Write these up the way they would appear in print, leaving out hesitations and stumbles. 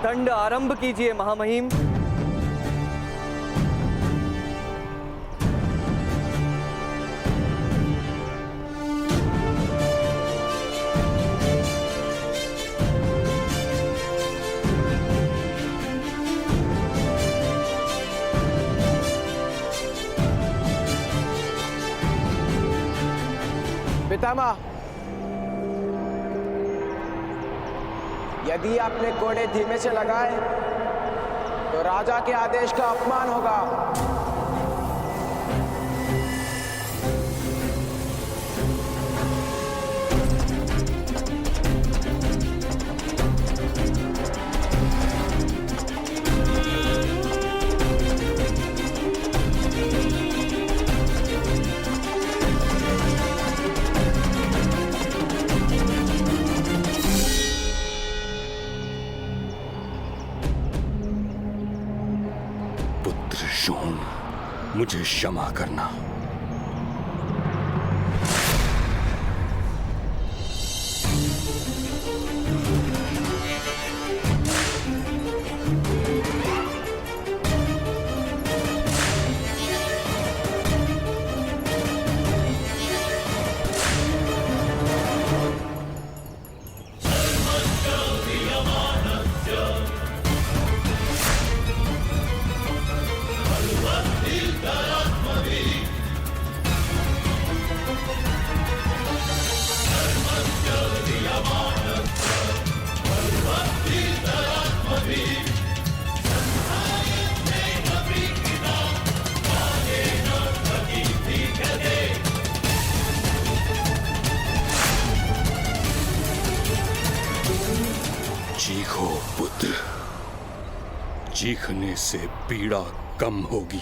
दंड आरंभ कीजिए महामहिम। पितामह, यदि आपने घोड़े धीमे से लगाए तो राजा के आदेश का अपमान होगा। मुझे क्षमा करना। चीखो पुत्र, चीखने से पीड़ा कम होगी।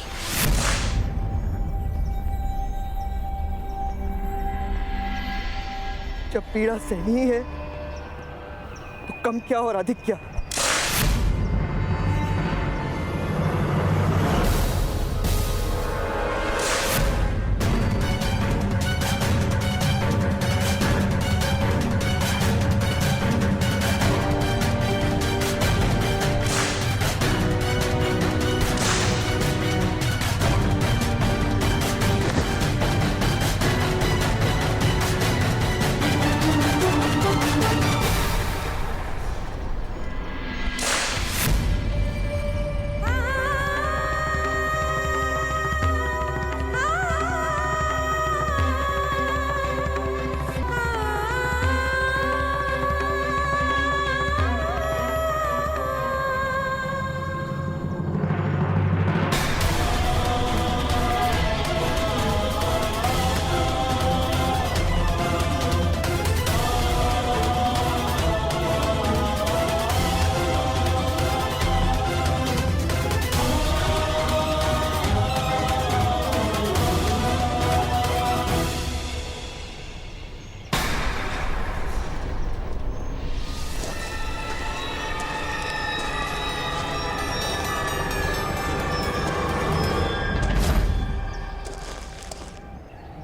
जब पीड़ा सहनी है तो कम क्या और अधिक क्या।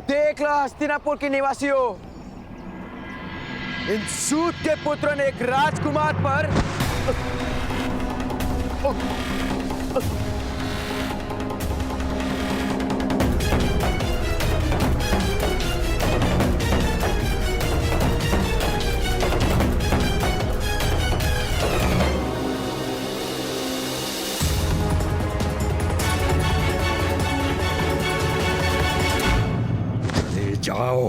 देख लो हस्तिनापुर के निवासियों, इन सूत के पुत्र ने एक राजकुमार पर जाओ।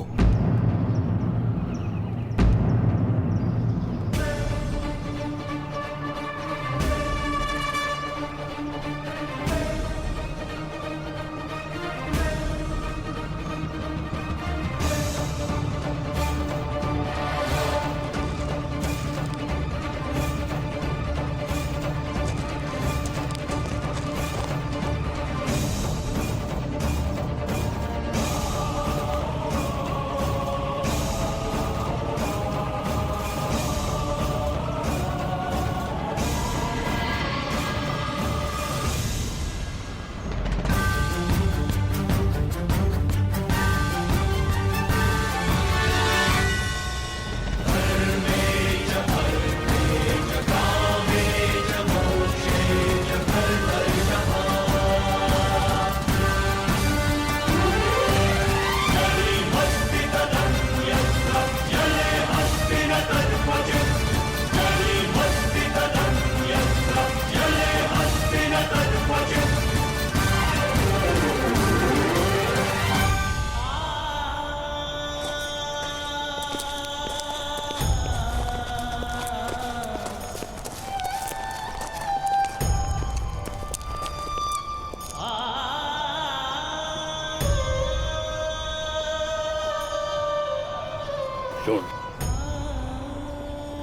शोन,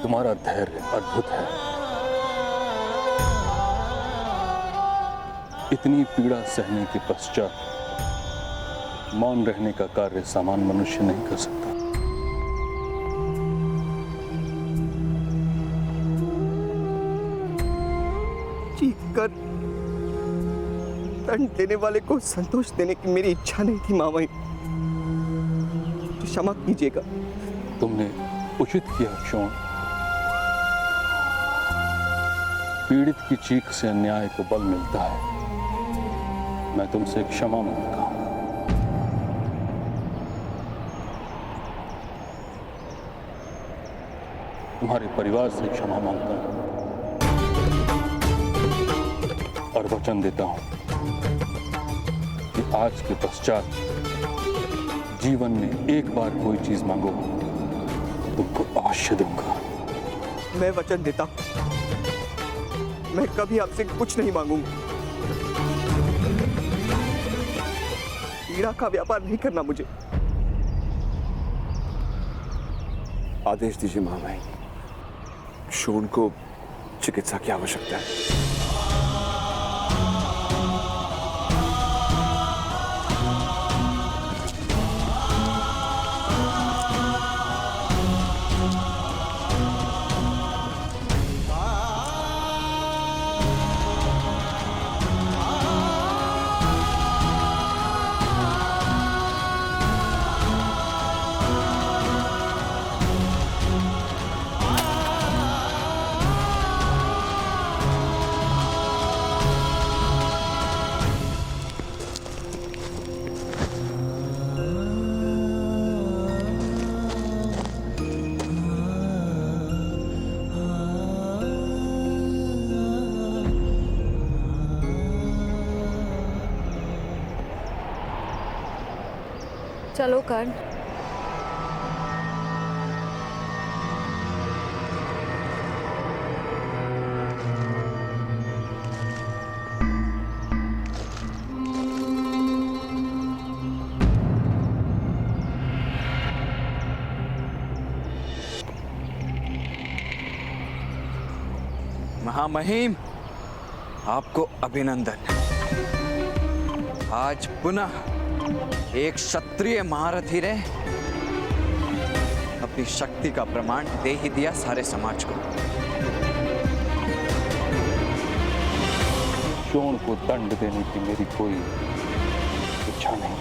तुम्हारा धैर्य अद्भुत है। इतनी पीड़ा सहने के पश्चात मौन रहने का कार्य सामान्य मनुष्य नहीं कर सकता। चीख कर दंड देने वाले को संतोष देने की मेरी इच्छा नहीं थी मामाई, तो क्षमा कीजिएगा। तुमने उचित किया शोन। पीड़ित की चीख से अन्याय को बल मिलता है। मैं तुमसे क्षमा मांगता हूं। तुम्हारे परिवार से क्षमा मांगता हूं और वचन देता हूं कि आज के पश्चात जीवन में एक बार कोई चीज मांगो तुमको अवश्य दूंगा। मैं वचन देता हूं, मैं कभी आपसे कुछ नहीं मांगूंगा। पीड़ा का व्यापार नहीं करना मुझे। आदेश दीजिए महामाई, शोन को चिकित्सा की आवश्यकता है। चलो कर्ण। महामहिम, आपको अभिनंदन। आज पुनः एक क्षत्रिय महारथी ने अपनी शक्ति का प्रमाण दे ही दिया सारे समाज को। शोन को दंड देने की मेरी कोई इच्छा नहीं।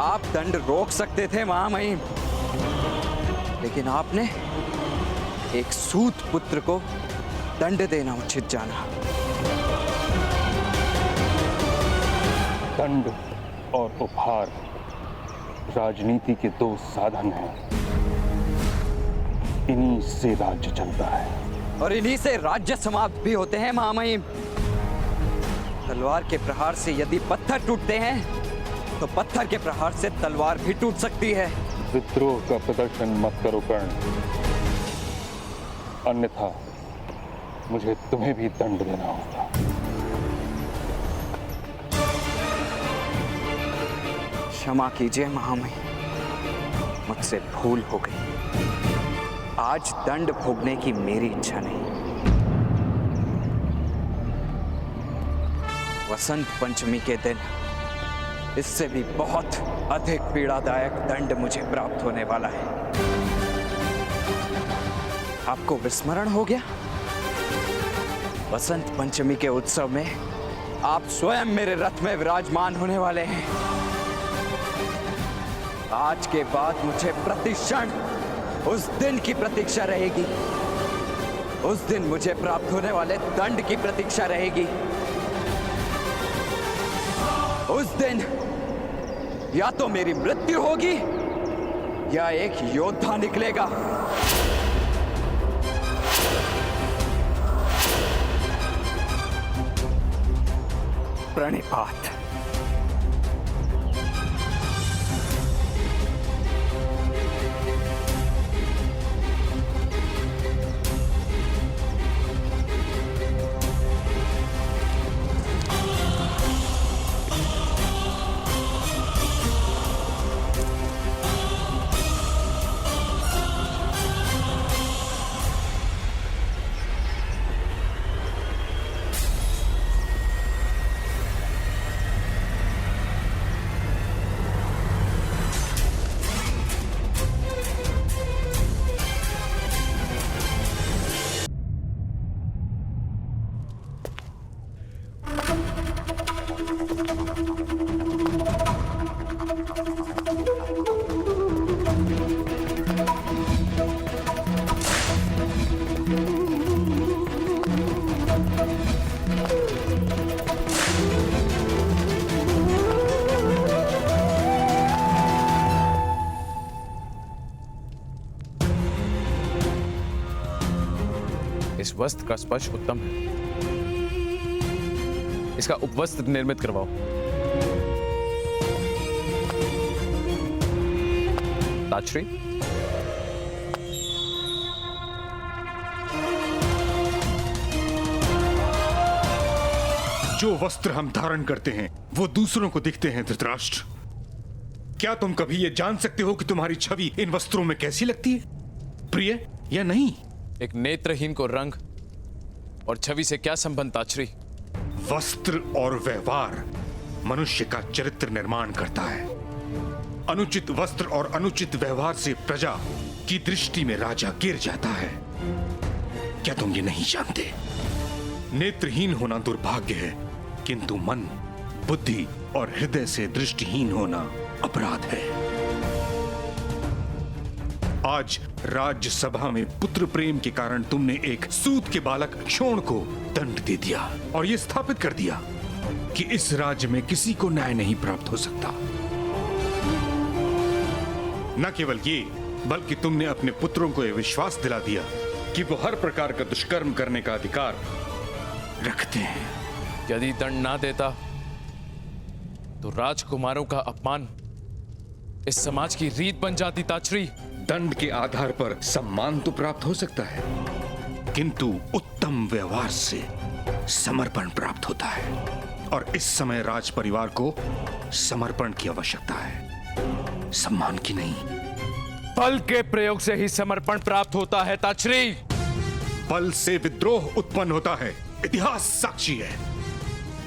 आप दंड रोक सकते थे महामहिम, लेकिन आपने एक सूत पुत्र को दंड देना उचित जाना। दंड और उपहार राजनीति के दो साधन हैं। इन्हीं से राज्य चलता है और इन्हीं से राज्य समाप्त भी होते हैं महामहिम। तलवार के प्रहार से यदि पत्थर टूटते हैं तो पत्थर के प्रहार से तलवार भी टूट सकती है। विद्रोह का प्रदर्शन मत करो कर्ण, अन्यथा मुझे तुम्हें भी दंड देना होगा। क्षमा कीजिए महामहिम, मुझसे भूल हो गई। आज दंड भोगने की मेरी इच्छा नहीं। वसंत पंचमी के दिन इससे भी बहुत अधिक पीड़ादायक दंड मुझे प्राप्त होने वाला है। आपको विस्मरण हो गया? वसंत पंचमी के उत्सव में आप स्वयं मेरे रथ में विराजमान होने वाले हैं। आज के बाद मुझे प्रतिक्षण उस दिन की प्रतीक्षा रहेगी। उस दिन मुझे प्राप्त होने वाले दंड की प्रतीक्षा रहेगी। उस दिन या तो मेरी मृत्यु होगी या एक योद्धा निकलेगा। प्रणिपात। इस वस्त्र का स्पर्श उत्तम है। इसका उपवस्त्र निर्मित करवाओ। ताजश्री, जो वस्त्र हम धारण करते हैं वो दूसरों को दिखते हैं धृतराष्ट्र। क्या तुम कभी ये जान सकते हो कि तुम्हारी छवि इन वस्त्रों में कैसी लगती है, प्रिय या नहीं? एक नेत्रहीन को रंग और छवि से क्या संबंध ताजश्री? वस्त्र और व्यवहार मनुष्य का चरित्र निर्माण करता है। अनुचित वस्त्र और अनुचित व्यवहार से प्रजा की दृष्टि में राजा गिर जाता है। क्या तुम ये नहीं जानते? नेत्रहीन होना दुर्भाग्य है, किंतु मन, बुद्धि और हृदय से दृष्टिहीन होना अपराध है। आज राज्यसभा में पुत्र प्रेम के कारण तुमने एक सूत के बालक क्षोण को दंड दे दिया और यह स्थापित कर दिया कि इस राज्य में किसी को न्याय नहीं प्राप्त हो सकता। न केवल ये, बल्कि तुमने अपने पुत्रों को यह विश्वास दिला दिया कि वो हर प्रकार का दुष्कर्म करने का अधिकार रखते हैं। यदि दंड ना देता तो राजकुमारों का अपमान इस समाज की रीत बन जाती ताजश्री। दंड के आधार पर सम्मान तो प्राप्त हो सकता है, किंतु उत्तम व्यवहार से समर्पण प्राप्त होता है और इस समय राज परिवार को समर्पण की आवश्यकता है, सम्मान की नहीं। बल के प्रयोग से ही समर्पण प्राप्त होता है ताजश्री। बल से विद्रोह उत्पन्न होता है, इतिहास साक्षी है।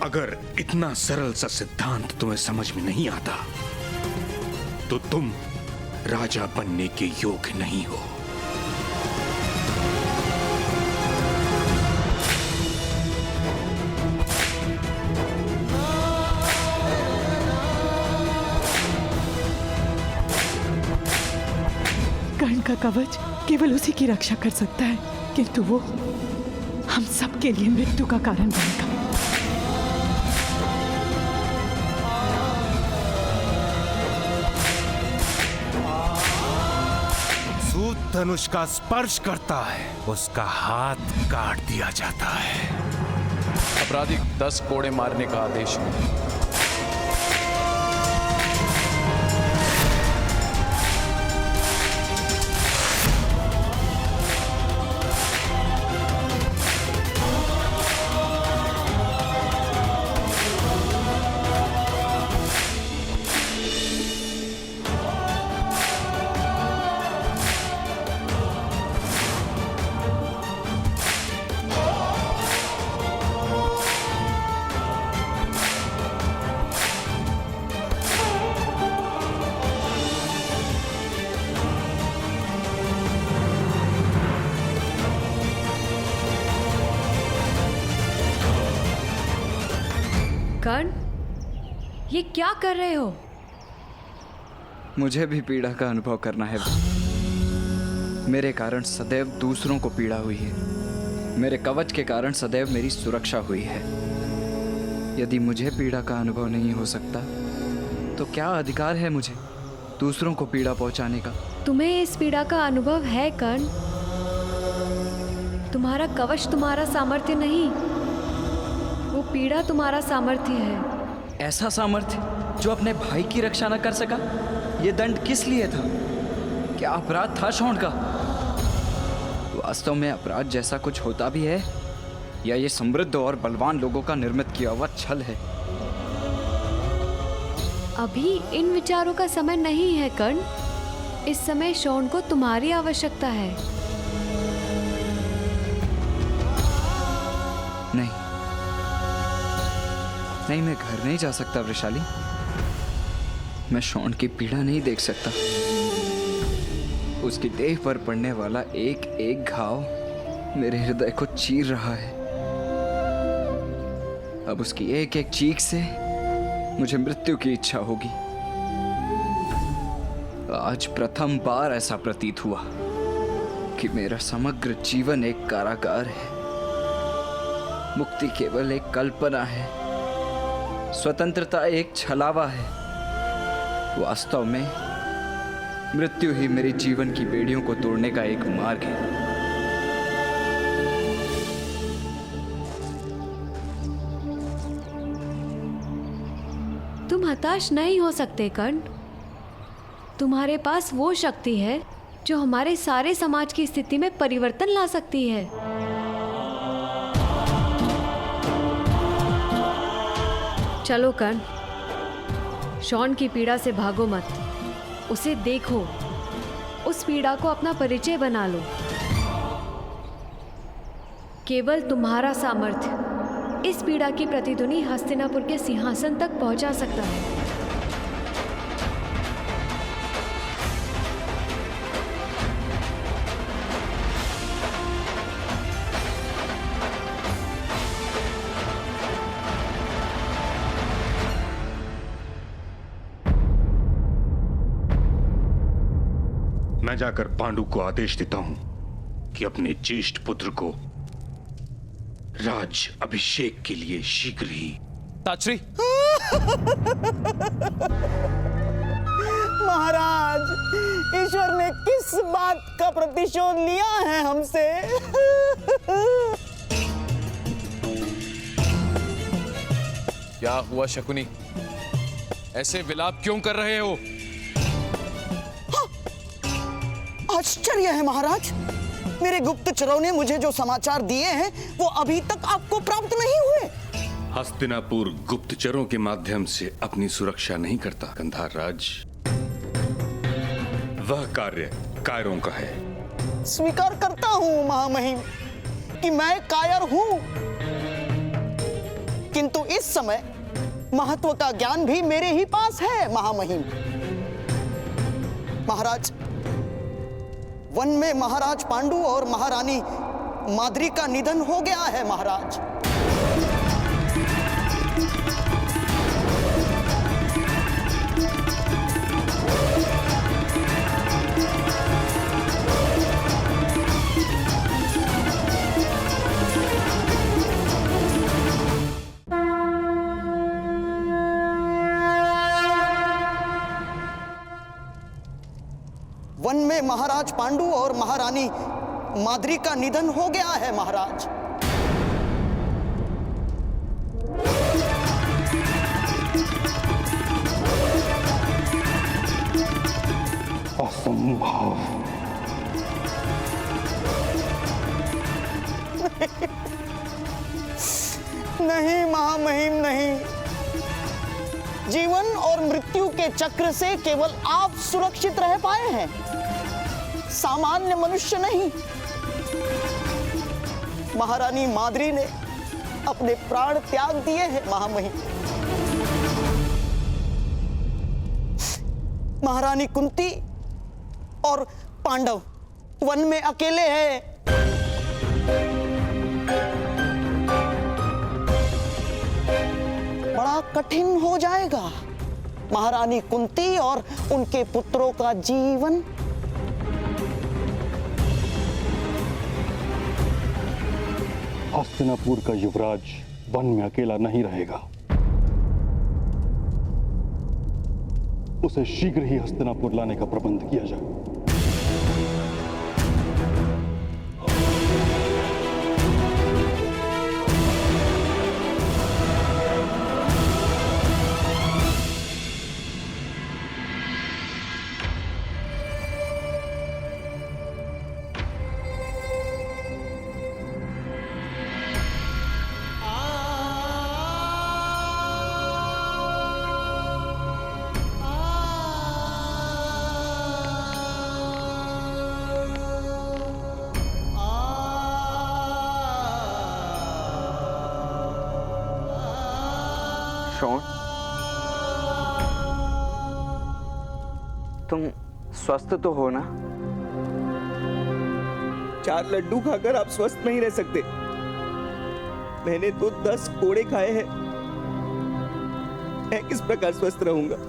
अगर इतना सरल सा सिद्धांत तुम्हें समझ में नहीं आता तो तुम राजा बनने के योग्य नहीं हो। कर्ण का कवच केवल उसी की रक्षा कर सकता है, किंतु वो हम सबके लिए मृत्यु का कारण बनेगा। सूत धनुष का स्पर्श करता है, उसका हाथ काट दिया जाता है। अपराधी 10 कोड़े मारने का आदेश है। कर्ण, ये क्या कर रहे हो? मुझे भी पीड़ा का अनुभव करना है। मेरे कारण सदैव दूसरों को पीड़ा हुई है। मेरे कवच के कारण सदैव मेरी सुरक्षा हुई है। यदि मुझे पीड़ा का अनुभव नहीं हो सकता तो क्या अधिकार है मुझे दूसरों को पीड़ा पहुंचाने का? तुम्हें इस पीड़ा का अनुभव है कर्ण। तुम्हारा कवच तुम्हारा सामर्थ्य नहीं, वो पीड़ा तुम्हारा सामर्थ्य है। ऐसा सामर्थ्य जो अपने भाई की रक्षा न कर सका? ये दंड किस लिए था? क्या अपराध था शोण का? वास्तव में अपराध जैसा कुछ होता भी है या ये समृद्ध और बलवान लोगों का निर्मित किया हुआ छल है? अभी इन विचारों का समय नहीं है कर्ण। इस समय शोण को तुम्हारी आवश्यकता है। नहीं, मैं घर नहीं जा सकता वृषाली। मैं शोण की पीड़ा नहीं देख सकता। उसकी देह पर पड़ने वाला एक एक घाव मेरे हृदय को चीर रहा है। अब उसकी एक एक चीख से मुझे मृत्यु की इच्छा होगी। आज प्रथम बार ऐसा प्रतीत हुआ कि मेरा समग्र जीवन एक कारागार है। मुक्ति केवल एक कल्पना है, स्वतंत्रता एक छलावा है। वास्तव में मृत्यु ही मेरे जीवन की बेड़ियों को तोड़ने का एक मार्ग है। हताश नहीं हो सकते कर्ण। तुम्हारे पास वो शक्ति है जो हमारे सारे समाज की स्थिति में परिवर्तन ला सकती है। चलो कर्ण, शॉन की पीड़ा से भागो मत, उसे देखो, उस पीड़ा को अपना परिचय बना लो। केवल तुम्हारा सामर्थ्य इस पीड़ा की प्रतिध्वनि हस्तिनापुर के सिंहासन तक पहुंचा सकता है। मैं जाकर पांडु को आदेश देता हूं कि अपने ज्येष्ठ पुत्र को राज अभिषेक के लिए शीघ्र ही। ताचरी, महाराज, ईश्वर ने किस बात का प्रतिशोध लिया है हमसे? क्या हुआ शकुनी? ऐसे विलाप क्यों कर रहे हो? आश्चर्य है महाराज, मेरे गुप्तचरों ने मुझे जो समाचार दिए हैं वो अभी तक आपको प्राप्त नहीं हुए। हस्तिनापुर गुप्तचरों के माध्यम से अपनी सुरक्षा नहीं करता कंधार राज। वह कार्य कायरों का है। स्वीकार करता हूं महामहिम कि मैं कायर हूं, किंतु इस समय महत्व का ज्ञान भी मेरे ही पास है महामहिम। महाराज, वन में महाराज पांडु और महारानी माद्री का निधन हो गया है महाराज। वन में महाराज पांडु और महारानी माद्री का निधन हो गया है महाराज। असंभव। नहीं महामहिम, नहीं। जीवन और मृत्यु के चक्र से केवल आप सुरक्षित रह पाए हैं, सामान्य मनुष्य नहीं। महारानी माद्री ने अपने प्राण त्याग दिए हैं महामहिम। महारानी कुंती और पांडव वन में अकेले हैं। बड़ा कठिन हो जाएगा महारानी कुंती और उनके पुत्रों का जीवन। हस्तिनापुर का युवराज वन में अकेला नहीं रहेगा। उसे शीघ्र ही हस्तिनापुर लाने का प्रबंध किया जाए। शॉन, तुम स्वस्थ तो हो ना? 4 लड्डू खाकर आप स्वस्थ नहीं रह सकते। मैंने तो 10 कोड़े खाए हैं। मैं किस प्रकार स्वस्थ रहूंगा?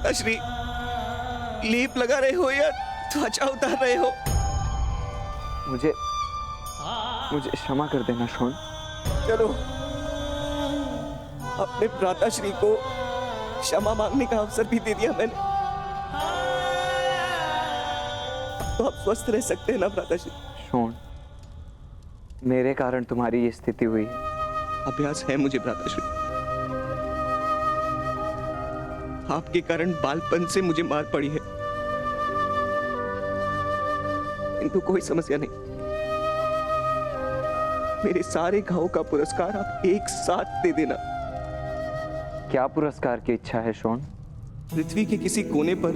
भ्राताश्री लेप लगा रहे हो या त्वचा उतार रहे हो? मुझे क्षमा कर देना शॉन। चलो, अपने भ्राताश्री को क्षमा मांगने का अवसर भी दे दिया मैंने, तो आप स्वस्थ रह सकते हैं ना भ्राताश्री? शॉन, मेरे कारण तुम्हारी ये स्थिति हुई है। अभ्यास है मुझे भ्राताश्री, आपके कारण बालपन से मुझे मार पड़ी है, किंतु कोई समस्या नहीं। मेरे सारे घावों का पुरस्कार आप एक साथ दे देना। क्या पुरस्कार की इच्छा है शॉन? पृथ्वी के किसी कोने पर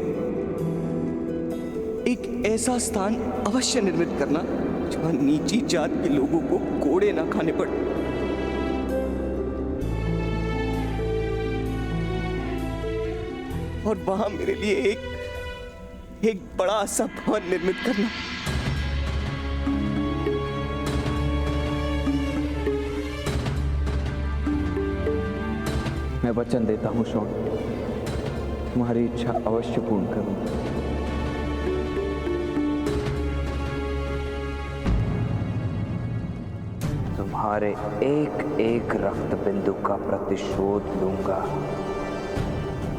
एक ऐसा स्थान अवश्य निर्मित करना जहां नीची जात के लोगों को कोड़े ना खाने पड़े। और वहां मेरे लिए एक बड़ा सा भवन निर्मित करना। मैं वचन देता हूँ शॉन, तुम्हारी इच्छा अवश्य पूर्ण करूंगा। तुम्हारे एक एक रक्त बिंदु का प्रतिशोध लूंगा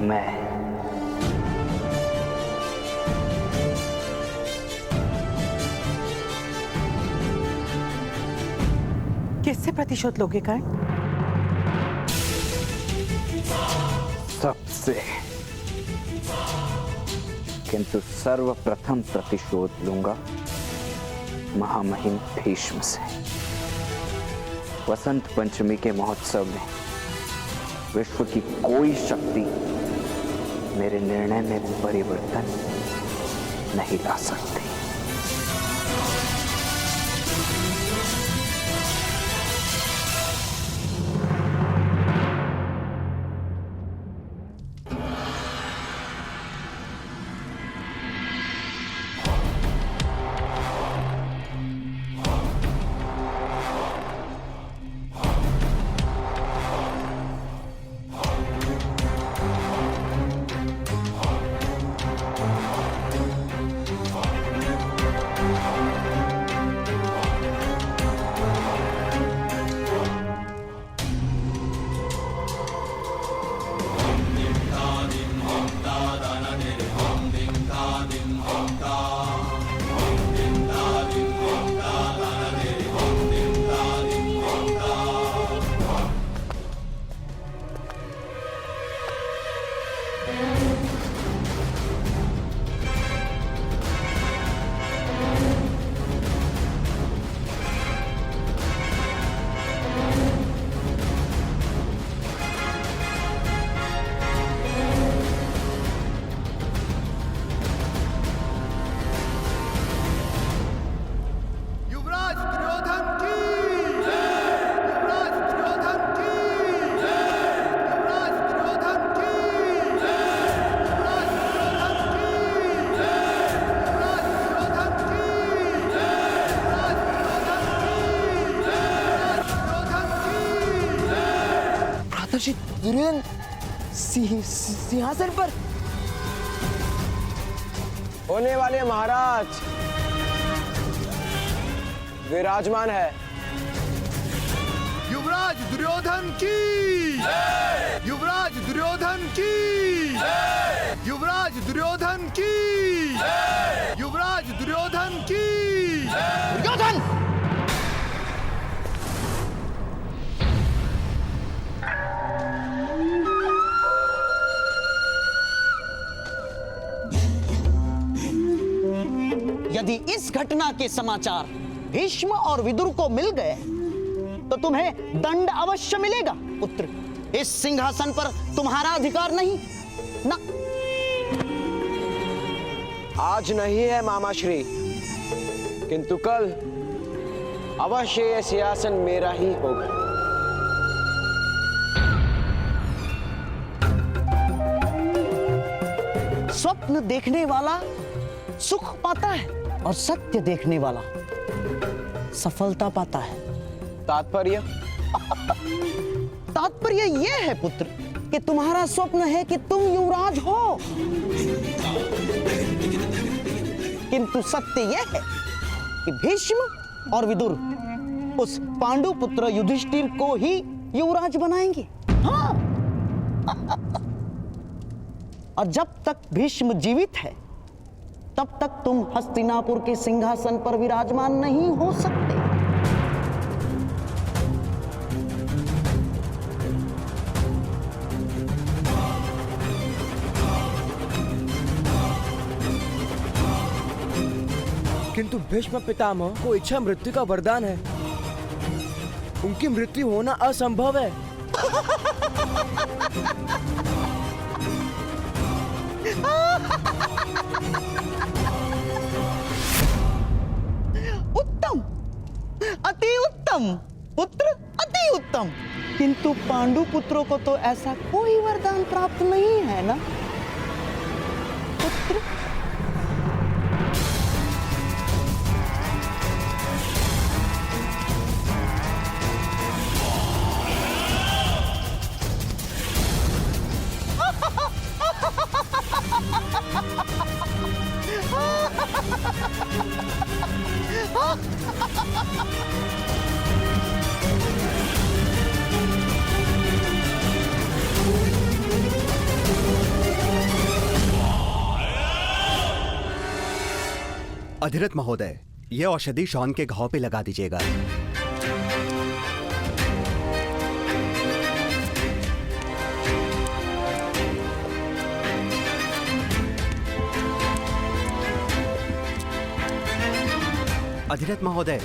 मैं। किससे प्रतिशोध लोगे कर्ण? सबसे, किंतु सर्वप्रथम प्रतिशोध लूंगा महामहिम भीष्म से। वसंत पंचमी के महोत्सव में विश्व की कोई शक्ति मेरे निर्णय में परिवर्तन नहीं ला सकती। दुर्योधन सिंहासन पर होने वाले महाराज विराजमान है। युवराज दुर्योधन की, युवराज दुर्योधन की, युवराज दुर्योधन की, युवराज दुर्योधन की। दुर्योधन! यदि इस घटना के समाचार भीष्म और विदुर को मिल गए तो तुम्हें दंड अवश्य मिलेगा। पुत्र, इस सिंहासन पर तुम्हारा अधिकार नहीं ना। आज नहीं है मामाश्री, किंतु कल अवश्य यह सिंहासन मेरा ही होगा। स्वप्न देखने वाला सुख पाता है और सत्य देखने वाला सफलता पाता है। तात्पर्य? तात्पर्य यह है पुत्र कि तुम्हारा स्वप्न है कि तुम युवराज हो, किंतु सत्य यह है कि भीष्म और विदुर उस पांडु पुत्र युधिष्ठिर को ही युवराज बनाएंगे। हाँ। और जब तक भीष्म जीवित है तब तक तुम हस्तिनापुर के सिंहासन पर विराजमान नहीं हो सकते। किंतु भीष्म पितामह को इच्छा मृत्यु का वरदान है, उनकी मृत्यु होना असंभव है। उत्तम, अति उत्तम पुत्र, अति उत्तम। किंतु पांडु पुत्रों को तो ऐसा कोई वरदान प्राप्त नहीं है ना पुत्र। अधिरथ महोदय, यह औषधि शॉन के घाव पे लगा दीजिएगा। अधिरथ महोदय,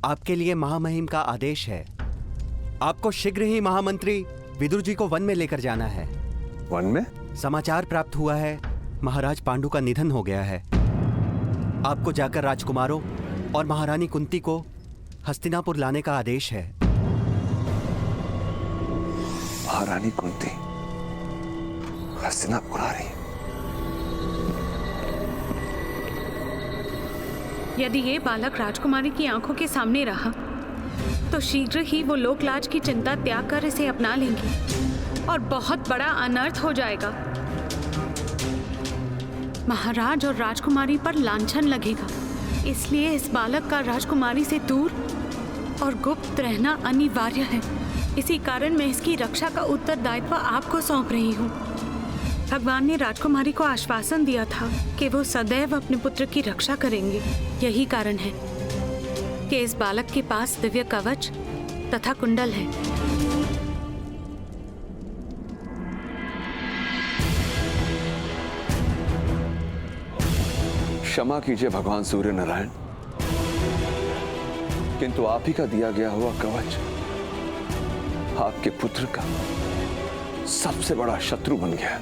आपके लिए महामहिम का आदेश है। आपको शीघ्र ही महामंत्री विदुर जी को वन में लेकर जाना है। वन में? समाचार प्राप्त हुआ है, महाराज पांडु का निधन हो गया है। आपको जाकर राजकुमारों और महारानी कुंती को हस्तिनापुर लाने का आदेश है। महारानी कुंती हस्तिनापुर आ रही? यदि ये बालक राजकुमारी की आंखों के सामने रहा तो शीघ्र ही वो लोकलाज की चिंता त्याग कर इसे अपना लेंगे और बहुत बड़ा अनर्थ हो जाएगा। महाराज और राजकुमारी पर लांछन लगेगा। इसलिए इस बालक का राजकुमारी से दूर और गुप्त रहना अनिवार्य है। इसी कारण मैं इसकी रक्षा का उत्तरदायित्व आपको सौंप रही हूँ। भगवान ने राजकुमारी को आश्वासन दिया था कि वो सदैव अपने पुत्र की रक्षा करेंगे। यही कारण है कि इस बालक के पास दिव्य कवच तथा कुंडल है। क्षमा कीजिए भगवान सूर्य नारायण, किंतु आप ही का दिया गया हुआ कवच आपके पुत्र का सबसे बड़ा शत्रु बन गया।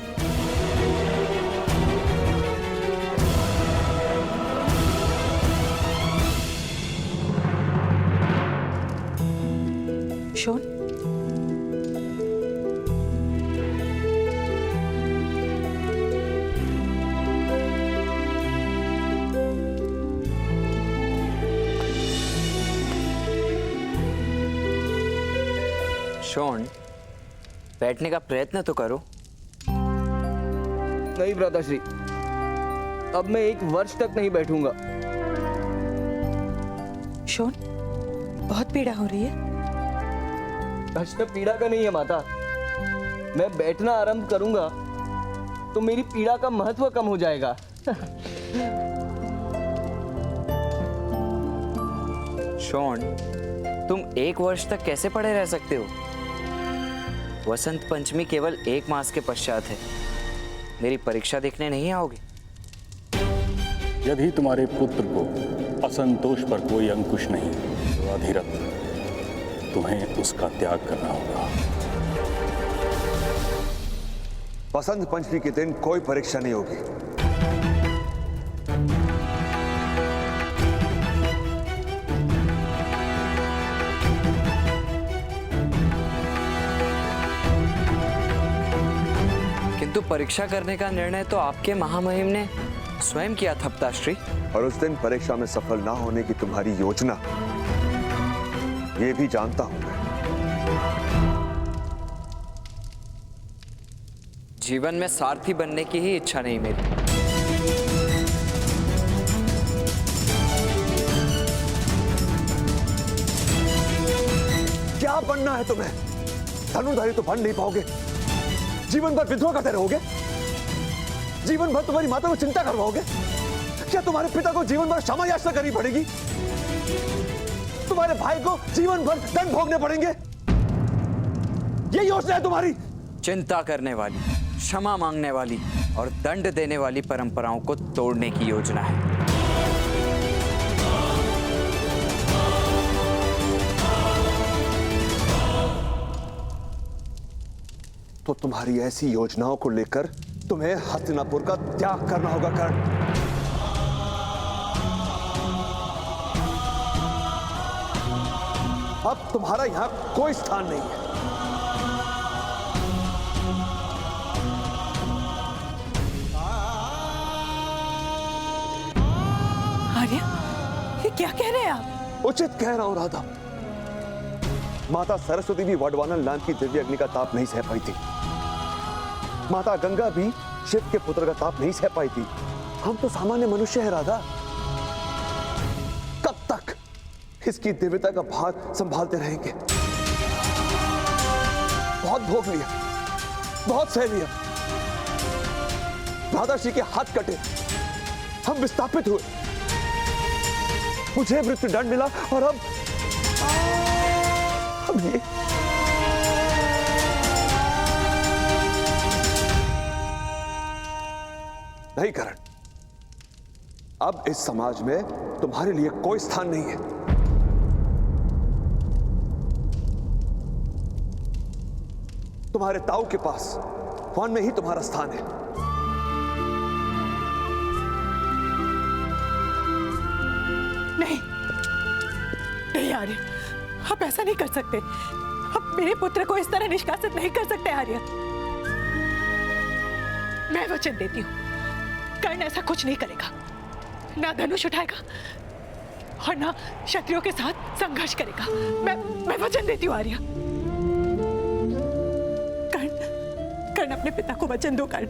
शॉन, शॉन, बैठने का प्रयत्न तो करो। नहीं भ्राताश्री, अब मैं 1 वर्ष तक नहीं बैठूंगा। शॉन, बहुत पीड़ा हो रही है। कष्ट पीड़ा का नहीं है माता। मैं बैठना आरंभ करूंगा तो मेरी पीड़ा का महत्व कम हो जाएगा। शॉन, तुम 1 वर्ष तक कैसे पड़े रह सकते हो? वसंत पंचमी केवल 1 मास के पश्चात है। मेरी परीक्षा देखने नहीं आओगे? यदि तुम्हारे पुत्र को असंतोष पर कोई अंकुश नहीं तो अधिरथ तुम्हें उसका त्याग करना होगा। बसंत पंचमी के दिन कोई परीक्षा नहीं होगी। किंतु परीक्षा करने का निर्णय तो आपके महामहिम ने स्वयं किया था पिताश्री। और उस दिन परीक्षा में सफल ना होने की तुम्हारी योजना ये भी जानता हूं मैं। जीवन में सारथी बनने की ही इच्छा नहीं मेरी। क्या बनना है तुम्हें? धनुर्धारी तो बन नहीं पाओगे। जीवन भर विद्रोह करते रहोगे? जीवन भर तुम्हारी माता को चिंता करवाओगे? क्या तुम्हारे पिता को जीवन भर क्षमा याचना करनी पड़ेगी? तुम्हारे भाई को जीवन भर दंड भोगने पड़ेंगे? ये योजना है तुम्हारी? चिंता करने वाली, क्षमा मांगने वाली और दंड देने वाली परंपराओं को तोड़ने की योजना है। तो तुम्हारी ऐसी योजनाओं को लेकर तुम्हें हस्तिनापुर का त्याग करना होगा कर्ण। अब तुम्हारा यहां कोई स्थान नहीं है। आर्य, ये क्या कह रहे हैं आप? उचित कह रहा हूं राधा। माता सरस्वती भी वडवानन नाम की दिव्य अग्नि का ताप नहीं सह पाई थी। माता गंगा भी शिव के पुत्र का ताप नहीं सह पाई थी। हम तो सामान्य मनुष्य हैं राधा। कब तक इसकी दिव्यता का भार संभालते रहेंगे? बहुत भोग लिया, बहुत सह लिया। राधाश्री के हाथ कटे, हम विस्थापित हुए, मुझे मृत्यु दंड मिला और अब ये नहीं करण। अब इस समाज में तुम्हारे लिए कोई स्थान नहीं है। तुम्हारे ताऊ के पास वन में ही तुम्हारा स्थान है। नहीं नहीं आर्य, आप ऐसा नहीं कर सकते। आप मेरे पुत्र को इस तरह निष्कासित नहीं कर सकते आर्य। मैं वचन देती हूँ, कर्ण ऐसा कुछ नहीं करेगा। ना धनुष उठाएगा और ना क्षत्रियों के साथ संघर्ष करेगा। मैं वचन देती हूँ आर्य। कर्ण अपने पिता को वचन दो। कर्ण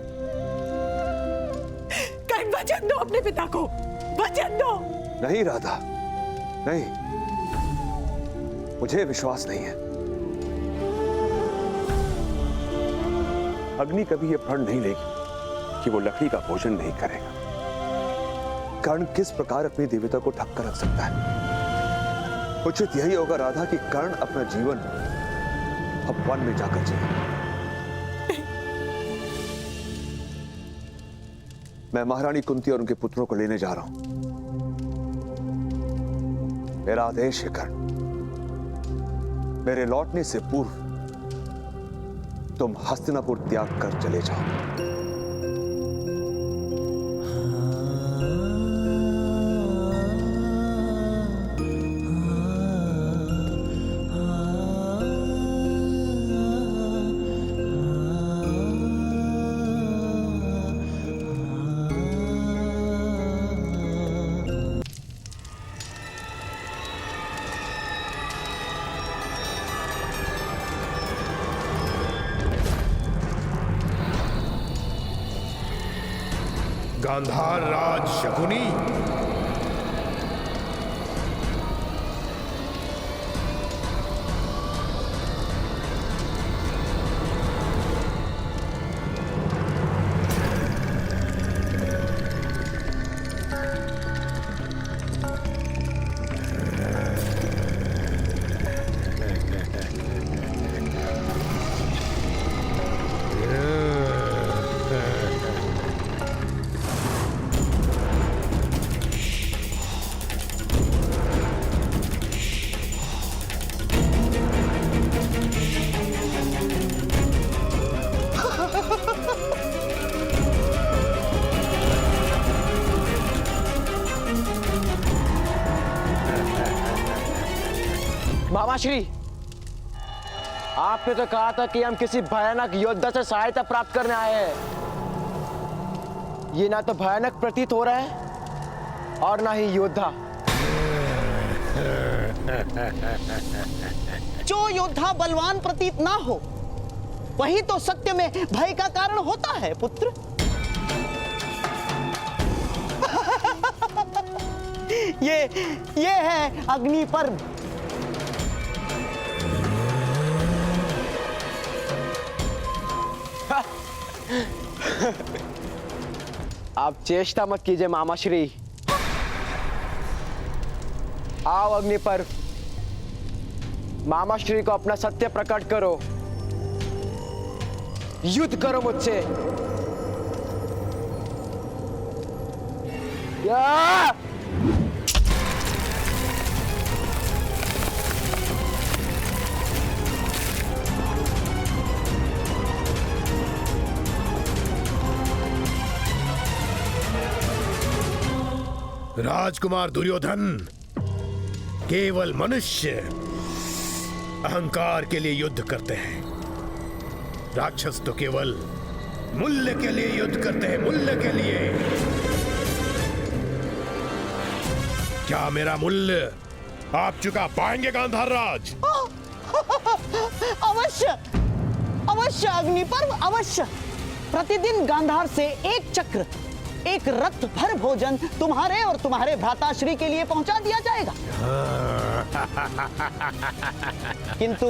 वचन दो अपने पिता को, वचन दो। नहीं राधा, नहीं, मुझे विश्वास नहीं है। अग्नि कभी यह प्रण नहीं लेगी कि वो लकड़ी का भोजन नहीं करेगा। कर्ण किस प्रकार अपनी देवता को ढक कर रख सकता है? उचित यही होगा राधा कि कर्ण अपना जीवन अब वन में जाकर जिए। मैं महारानी कुंती और उनके पुत्रों को लेने जा रहा हूं। मेरा आदेश है कर्ण, मेरे लौटने से पूर्व तुम हस्तिनापुर त्याग कर चले जाओ। गांधार राज शकुनी, मामाश्री, आपने तो कहा था कि हम किसी भयानक योद्धा से सहायता प्राप्त करने आए हैं। ये ना तो भयानक प्रतीत हो रहा है और ना ही योद्धा। जो योद्धा बलवान प्रतीत ना हो वही तो सत्य में भय का कारण होता है पुत्र। ये है अग्नि पर्व। आप चेष्टा मत कीजिए मामा श्री। आओ अग्नि पर्व, मामा श्री को अपना सत्य प्रकट करो, युद्ध करो मुझसे। या! राजकुमार दुर्योधन, केवल मनुष्य अहंकार के लिए युद्ध करते हैं, राक्षस तो केवल मूल्य के लिए युद्ध करते हैं, मूल्य के लिए। क्या मेरा मूल्य आप चुका पाएंगे गांधार राज? अवश्य अवश्य अग्नि पर्व, अवश्य। प्रतिदिन गांधार से एक चक्र, एक रथ भर भोजन तुम्हारे और तुम्हारे भ्राताश्री के लिए पहुंचा दिया जाएगा। किंतु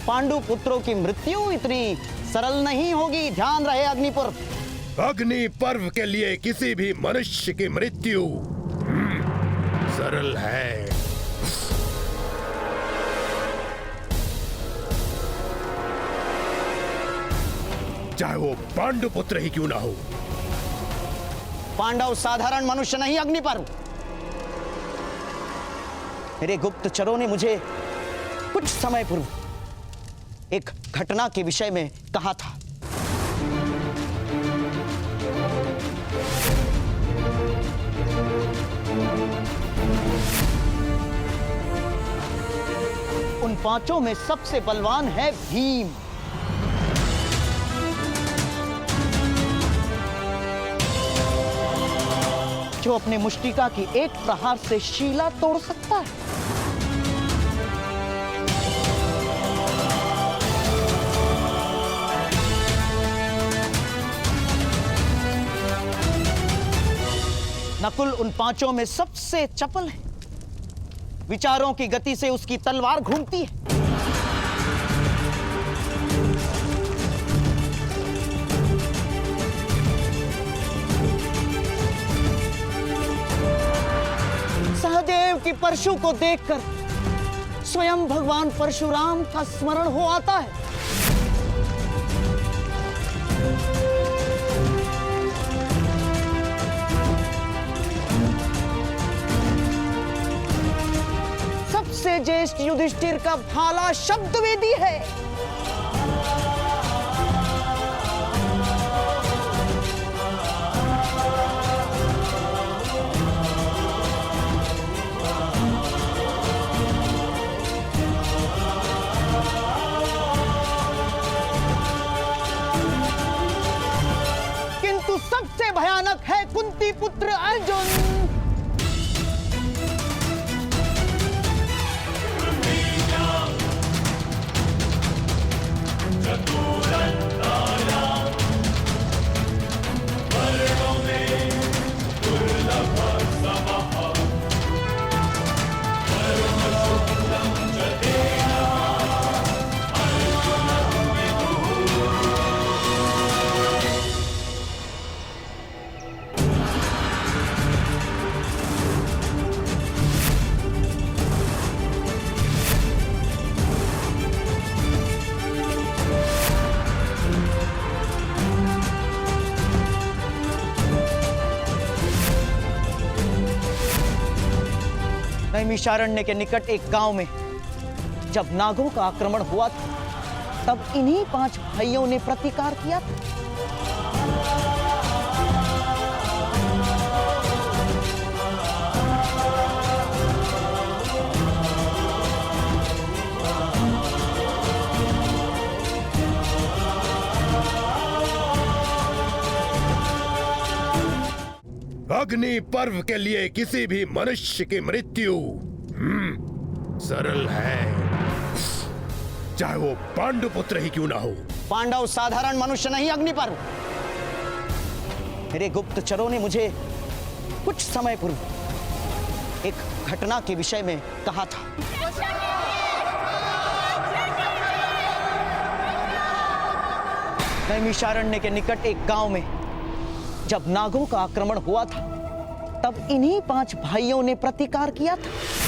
पांडु पुत्रों की मृत्यु इतनी सरल नहीं होगी, ध्यान रहे अग्नि पर्व। अग्नि पर्व के लिए किसी भी मनुष्य की मृत्यु सरल है। चाहे वो पांडु पुत्र ही क्यों ना हो। पांडव साधारण मनुष्य नहीं अग्नि पर्व। मेरे गुप्तचरों ने मुझे कुछ समय पूर्व एक घटना के विषय में कहा था। उन पांचों में सबसे बलवान है भीम। जो अपने मुष्टिका की एक प्रहार से शीला तोड़ सकता है। नकुल उन पांचों में सबसे चपल है। विचारों की गति से उसकी तलवार घूमती है। सहदेव की परशु को देखकर स्वयं भगवान परशुराम का स्मरण हो आता है। सबसे ज्येष्ठ युधिष्ठिर का भाला शब्द वेदी है। किंतु सबसे भयानक है कुंती पुत्र अर्जुन। नैमिषारण्य के निकट एक गांव में जब नागों का आक्रमण हुआ था, तब इन्हीं 5 भाइयों ने प्रतिकार किया था। अग्नि पर्व के लिए किसी भी मनुष्य की मृत्यु सरल है। चाहे वो पांडुपुत्र ही क्यों ना हो। पांडव साधारण मनुष्य नहीं अग्निपर्व। मेरे गुप्तचरों ने मुझे कुछ समय पूर्व एक घटना के विषय में कहा था। नैमिषारण्य के निकट एक गांव में जब नागों का आक्रमण हुआ था, तब इन्हीं 5 भाइयों ने प्रतिकार किया था।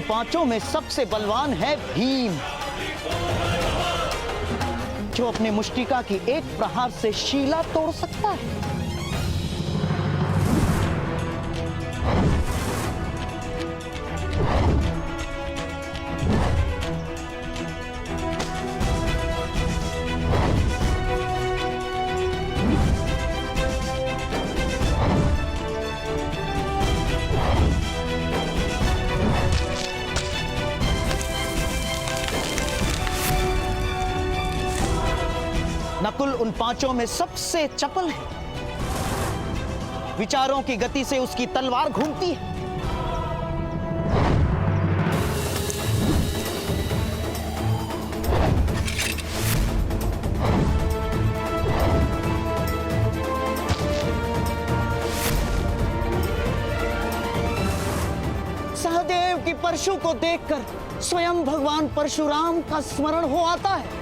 पांचों में सबसे बलवान है भीम, जो अपने मुष्टिका की एक प्रहार से शीला तोड़ सकता है। नकुल उन पांचों में सबसे चपल है। विचारों की गति से उसकी तलवार घूमती है। सहदेव की परशु को देखकर स्वयं भगवान परशुराम का स्मरण हो आता है।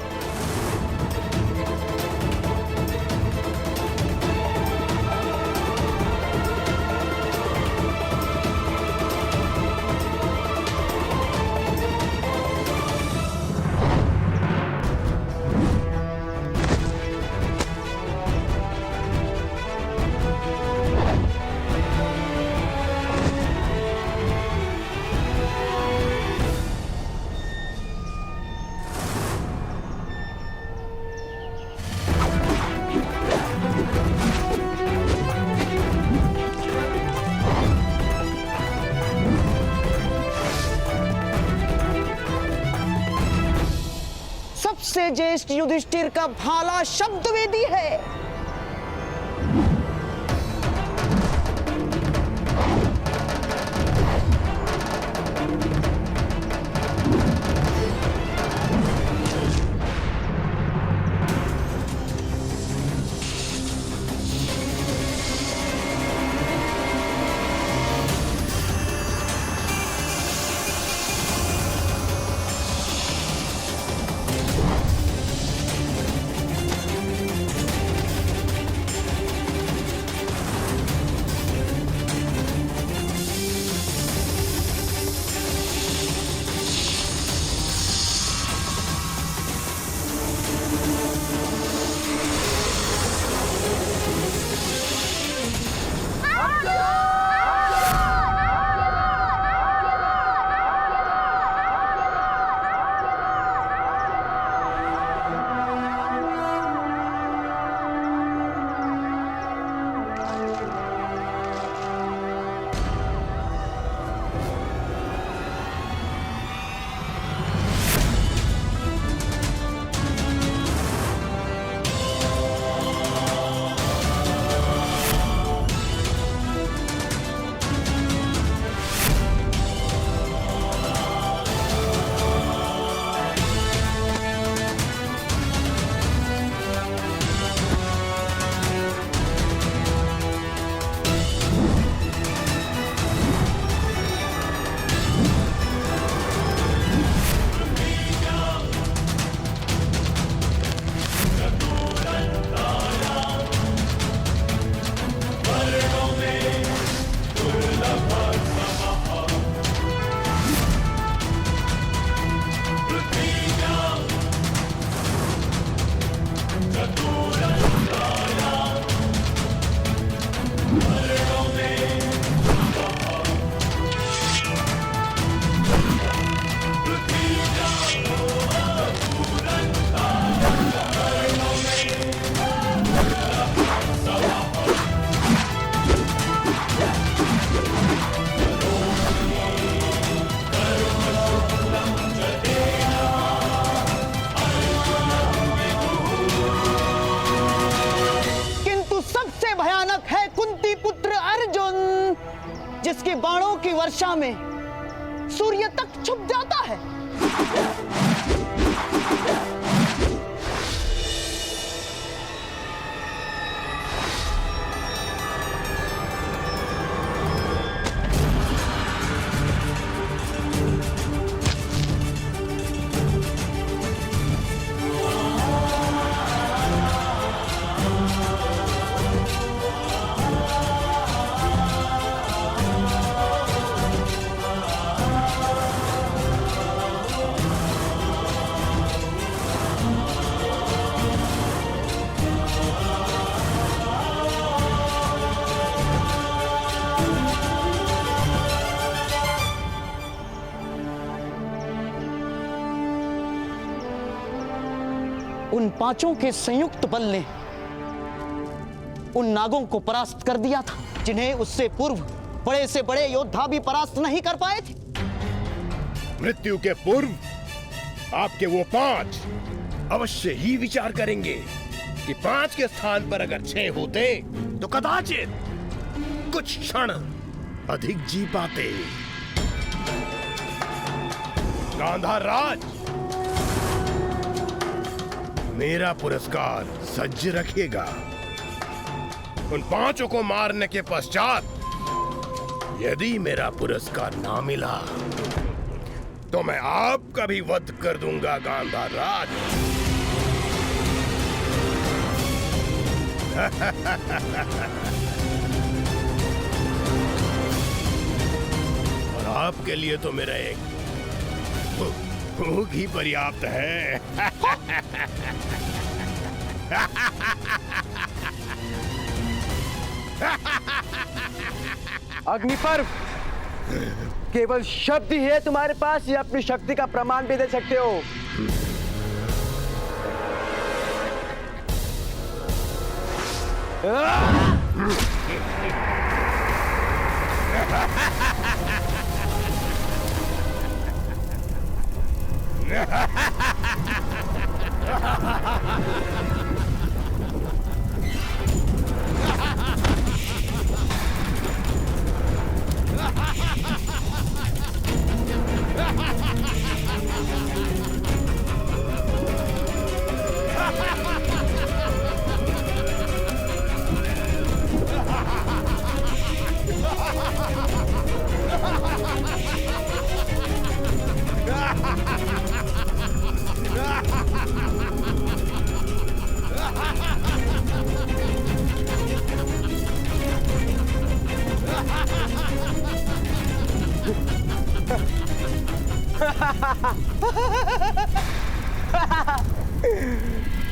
सबसे ज्येष्ठ युधिष्ठिर का भाला शब्द वेदी है। वर्षा में सूर्य तक छुप जाता है। उन पांचों के संयुक्त बल ने उन नागों को परास्त कर दिया था जिन्हें उससे पूर्व बड़े से बड़े योद्धा भी परास्त नहीं कर पाए थे। मृत्यु के पूर्व आपके वो 5 अवश्य ही विचार करेंगे कि 5 के स्थान पर अगर 6 होते तो कदाचित कुछ क्षण अधिक जी पाते। गांधार राज, मेरा पुरस्कार सज्ज रखिएगा। उन 5 को मारने के पश्चात यदि मेरा पुरस्कार ना मिला तो मैं आपका भी वध कर दूंगा गांधार राज। और आपके लिए तो मेरा एक भूख ही पर्याप्त है। अग्निपर्व, केवल शब्द ही है तुम्हारे पास या अपनी शक्ति का प्रमाण भी दे सकते हो?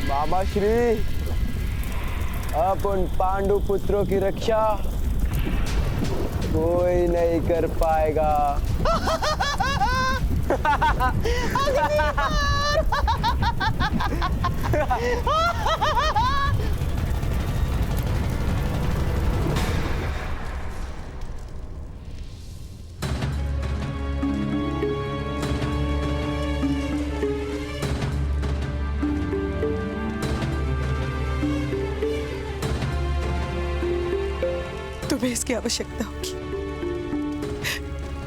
मामा श्री, अब उन पांडु पुत्रों की रक्षा कोई नहीं कर पाएगा। तुम्हें इसकी आवश्यकता होगी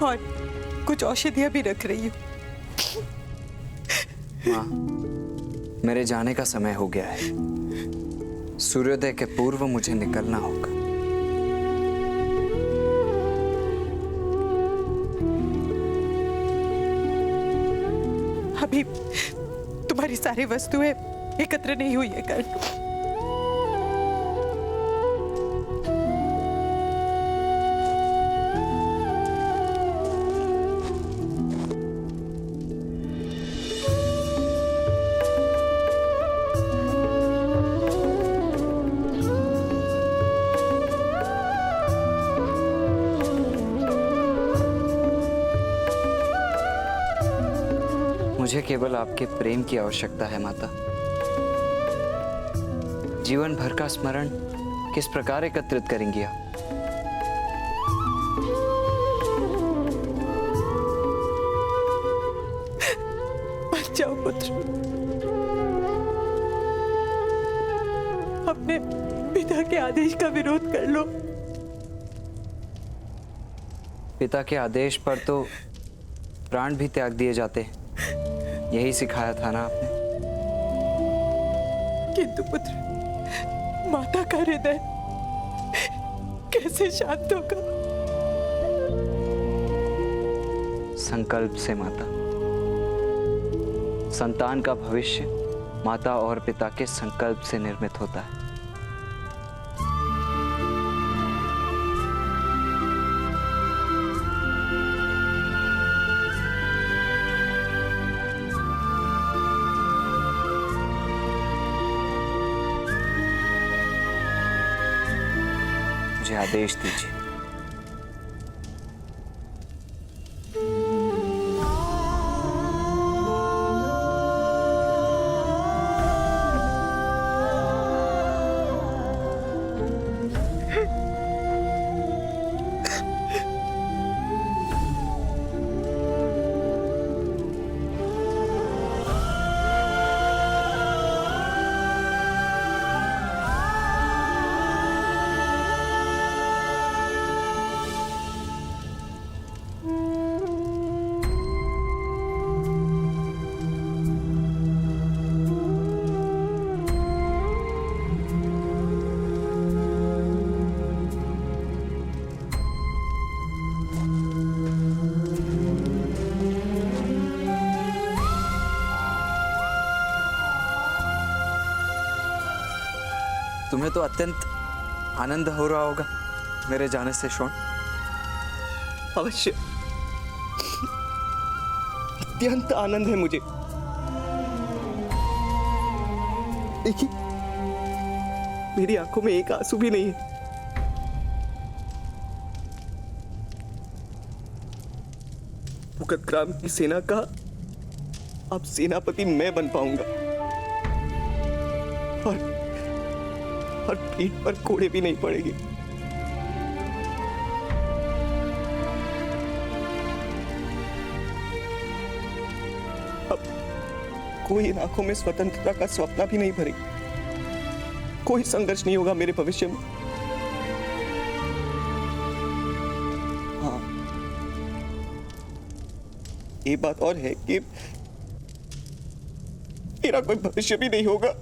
और कुछ औषधियां भी रख रही हूं। माँ, मेरे जाने का समय हो गया है। सूर्योदय के पूर्व मुझे निकलना होगा। अभी तुम्हारी सारी वस्तुएं एकत्र नहीं हुई है कर्ण। मुझे केवल आपके प्रेम की आवश्यकता है माता। जीवन भर का स्मरण किस प्रकार एकत्रित करेंगी आप? मत जाओ पुत्र, अपने पिता के आदेश का विरोध कर लो पिता के आदेश पर तो प्राण भी त्याग दिए जाते, यही सिखाया था ना आपने। किंतु पुत्र, माता का हृदय कैसे शांत होगा? संकल्प से माता। संतान का भविष्य माता और पिता के संकल्प से निर्मित होता है। मुझे आदेश दीजिए। तुम्हें तो अत्यंत आनंद हो रहा होगा मेरे जाने से शॉन। अवश्य, अत्यंत आनंद है मुझे। देखिए, मेरी आंखों में एक आंसू भी नहीं है। मुकदग्राम की सेना का अब सेनापति मैं बन पाऊंगा और पीठ पर कोड़े भी नहीं पड़ेगी। अब कोई इन आंखों में स्वतंत्रता का स्वप्न भी नहीं भरेगी। कोई संघर्ष नहीं होगा मेरे भविष्य में। हाँ, ये बात और है कि मेरा कोई भविष्य भी नहीं होगा।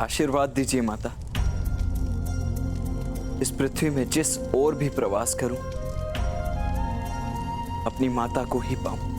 आशीर्वाद दीजिए माता। इस पृथ्वी में जिस ओर भी प्रवास करूं, अपनी माता को ही पाऊं।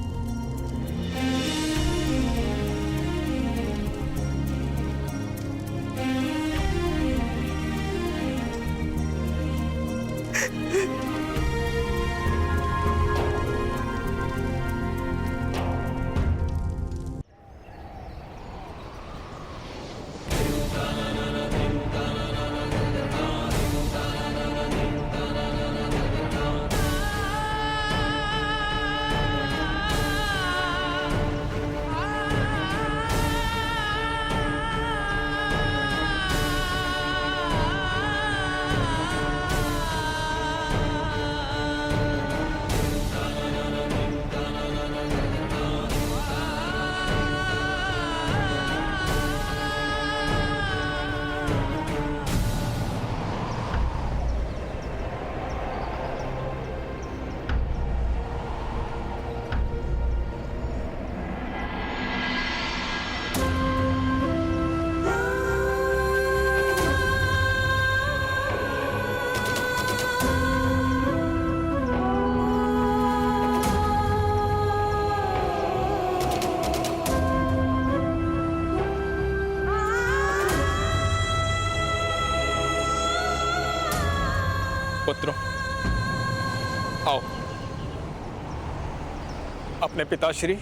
पुत्रों, आओ अपने पिताश्री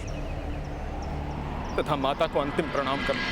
तथा माता को अंतिम प्रणाम करो।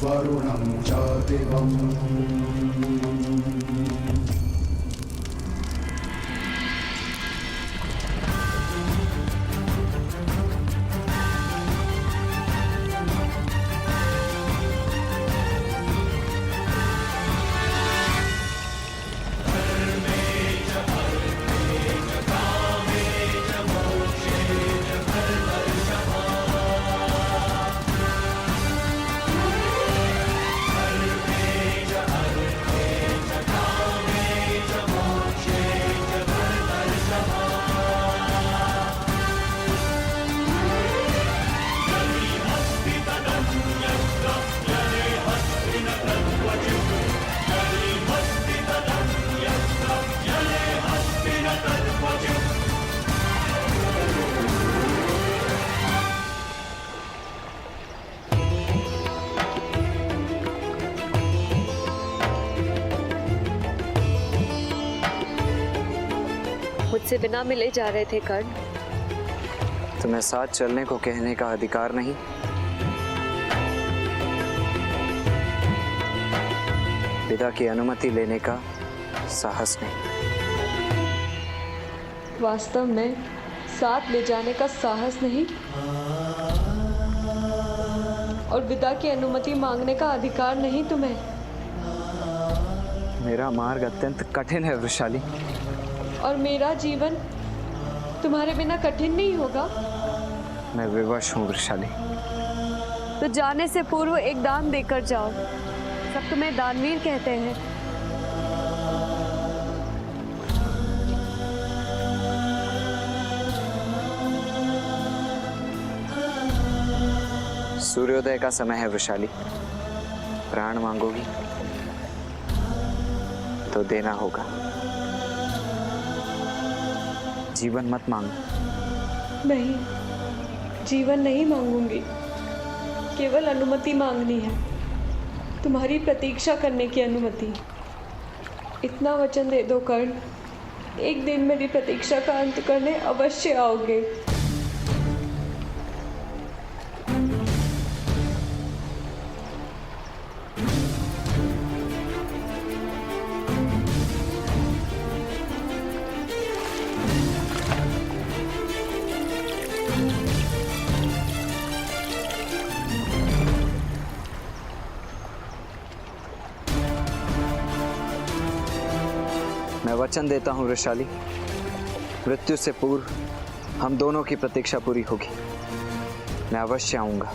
वरुणं च दिवम् मुझसे बिना मिले जा रहे थे कर्ण। तुम्हें साथ चलने को कहने का अधिकार नहीं? पिता की अनुमति लेने का साहस नहीं? वास्तव में साथ ले जाने का साहस नहीं और विदा की अनुमति मांगने का अधिकार नहीं तुम्हें। मेरा मार्ग अत्यंत कठिन है वृषाली। और मेरा जीवन तुम्हारे बिना कठिन नहीं होगा। मैं विवश हूँ वृषाली। तो जाने से पूर्व एक दान देकर जाओ। सब तुम्हें दानवीर कहते हैं। सूर्योदय का समय है वृषाली। प्राण मांगोगी तो देना होगा। जीवन मत मांगो। नहीं, जीवन नहीं मांगूंगी। केवल अनुमति मांगनी है, तुम्हारी प्रतीक्षा करने की अनुमति। इतना वचन दे दो कर्ण, एक दिन मेरी प्रतीक्षा का अंत करने अवश्य आओगे। मैं वचन देता हूँ वृषाली, मृत्यु से पूर्व हम दोनों की प्रतीक्षा पूरी होगी। मैं अवश्य आऊंगा।